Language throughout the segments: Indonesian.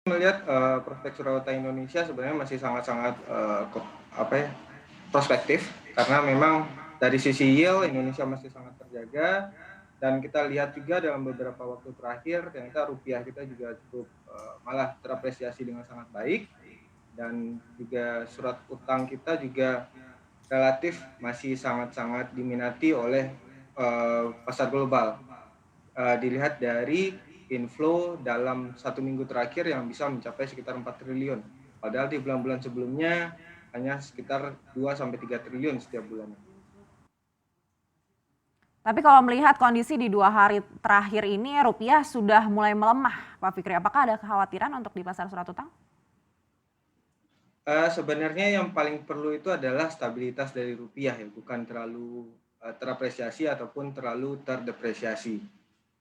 melihat prospek surat utang Indonesia sebenarnya masih sangat-sangat prospektif, karena memang dari sisi yield Indonesia masih sangat terjaga, dan kita lihat juga dalam beberapa waktu terakhir ternyata rupiah kita juga cukup malah terapresiasi dengan sangat baik, dan juga surat utang kita juga relatif masih sangat-sangat diminati oleh pasar global. Dilihat dari inflow dalam 1 minggu terakhir yang bisa mencapai sekitar 4 triliun. Padahal di bulan-bulan sebelumnya hanya sekitar 2-3 triliun setiap bulannya. Tapi kalau melihat kondisi di 2 hari terakhir ini rupiah sudah mulai melemah, Pak Fikri. Apakah ada kekhawatiran untuk di pasar surat utang? Sebenarnya yang paling perlu itu adalah stabilitas dari rupiah ya, bukan terlalu terapresiasi ataupun terlalu terdepresiasi.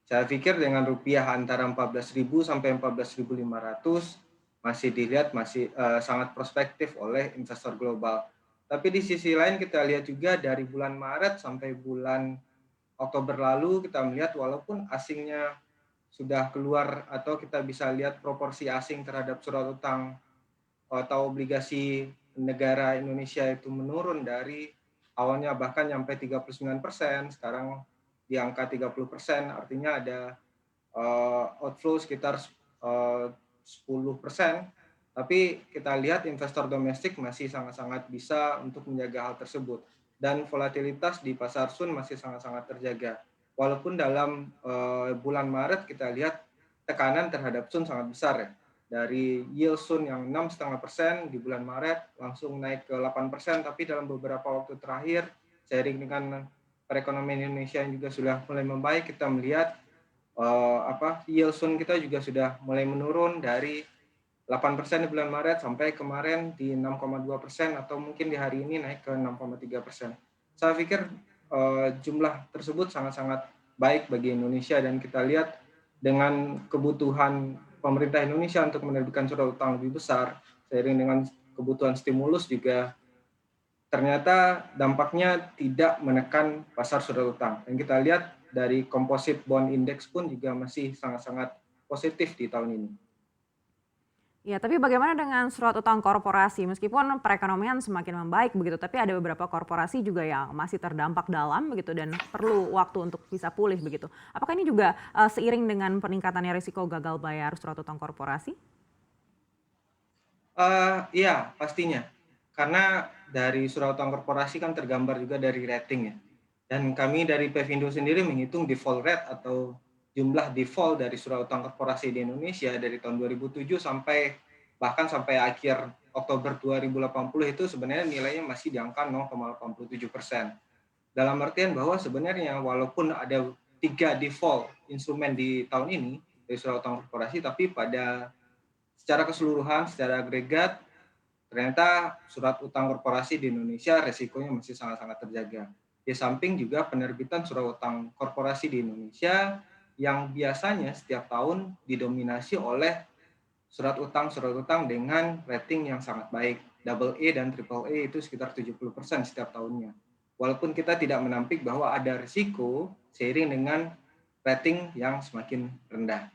Saya pikir dengan rupiah antara 14.000 sampai 14.500 masih dilihat masih sangat prospektif oleh investor global. Tapi di sisi lain kita lihat juga dari bulan Maret sampai bulan Oktober lalu kita melihat walaupun asingnya sudah keluar atau kita bisa lihat proporsi asing terhadap surat utang atau obligasi negara Indonesia itu menurun dari awalnya bahkan sampai 39%, sekarang di angka 30%, artinya ada outflow sekitar 10%, tapi kita lihat investor domestik masih sangat-sangat bisa untuk menjaga hal tersebut, dan volatilitas di pasar Sun masih sangat-sangat terjaga. Walaupun dalam bulan Maret kita lihat tekanan terhadap Sun sangat besar ya, dari yield Sun yang 6,5% di bulan Maret langsung naik ke 8%, tapi dalam beberapa waktu terakhir seiring dengan perekonomian Indonesia yang juga sudah mulai membaik, kita melihat yield Sun kita juga sudah mulai menurun dari 8% di bulan Maret sampai kemarin di 6,2%, atau mungkin di hari ini naik ke 6,3%. Saya pikir jumlah tersebut sangat-sangat baik bagi Indonesia, dan kita lihat dengan kebutuhan pemerintah Indonesia untuk menerbitkan surat utang lebih besar, seiring dengan kebutuhan stimulus juga ternyata dampaknya tidak menekan pasar surat utang. Dan kita lihat dari composite bond index pun juga masih sangat-sangat positif di tahun ini. Ya, tapi bagaimana dengan surat utang korporasi? Meskipun perekonomian semakin membaik begitu, tapi ada beberapa korporasi juga yang masih terdampak dalam begitu dan perlu waktu untuk bisa pulih begitu. Apakah ini juga seiring dengan peningkatannya risiko gagal bayar surat utang korporasi? Iya, pastinya. Karena dari surat utang korporasi kan tergambar juga dari rating ya. Dan kami dari Pevindo sendiri menghitung default rate atau jumlah default dari surat utang korporasi di Indonesia dari tahun 2007 sampai akhir Oktober 2080 itu sebenarnya nilainya masih di angka 0,87%. Dalam artian bahwa sebenarnya walaupun ada 3 default instrumen di tahun ini dari surat utang korporasi, tapi secara keseluruhan, secara agregat, ternyata surat utang korporasi di Indonesia resikonya masih sangat-sangat terjaga. Di samping juga penerbitan surat utang korporasi di Indonesia yang biasanya setiap tahun didominasi oleh surat utang dengan rating yang sangat baik. Double A dan Triple A itu sekitar 70% setiap tahunnya. Walaupun kita tidak menampik bahwa ada risiko seiring dengan rating yang semakin rendah.